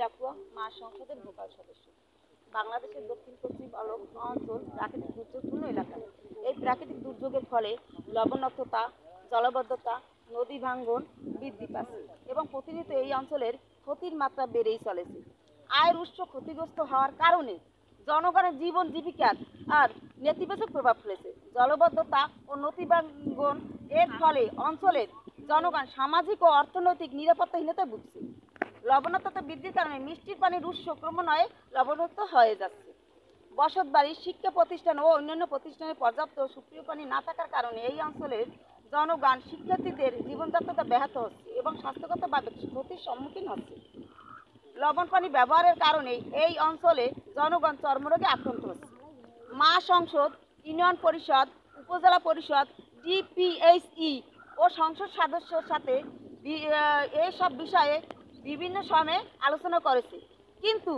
ডাকুয়া মা সংসদের ভোকাল সদস্য। বাংলাদেশের দক্ষিণ পশ্চিম অঞ্চল প্রাকৃতিক দুর্যোগপূর্ণ এলাকা। এই প্রাকৃতিক দুর্যোগের ফলে লবণাক্ততা, জলাবদ্ধতা, নদী ভাঙ্গন বৃদ্ধি পাচ্ছে এবং প্রতিনিয়ত এই অঞ্চলের ক্ষতির মাত্রা বেড়েই চলেছে। আয়ের উৎস ক্ষতিগ্রস্ত হওয়ার কারণে জনগণের জীবন জীবিকার আর নেতিবাচক প্রভাব ফেলেছে। জলাবদ্ধতা ও নদী ভাঙ্গন এর ফলে অঞ্চলের জনগণ সামাজিক ও অর্থনৈতিক নিরাপত্তাহীনতায় ভুগছে। লবণাক্ততা বৃদ্ধির কারণে মিষ্টির পানির উৎস ক্রমান্বয়ে লবণাক্ত হয়ে যাচ্ছে। বসতবাড়ি, শিক্ষা প্রতিষ্ঠান ও অন্যান্য প্রতিষ্ঠানে পর্যাপ্ত সুপেয় পানি না থাকার কারণে এই অঞ্চলের জনগণ শিক্ষার্থীদের জীবনযাত্রা ব্যাহত হচ্ছে এবং স্বাস্থ্যগতভাবে ক্ষতির সম্মুখীন হচ্ছে। লবণ পানি ব্যবহারের কারণে এই অঞ্চলে জনগণ চর্মরোগে আক্রান্ত হচ্ছে। মা সংসদ, ইউনিয়ন পরিষদ, উপজেলা পরিষদ, ডিপিএইচই ও সংসদ সদস্যের সাথে এই সব বিষয়ে বিভিন্ন সময়ে আলোচনা করেছে, কিন্তু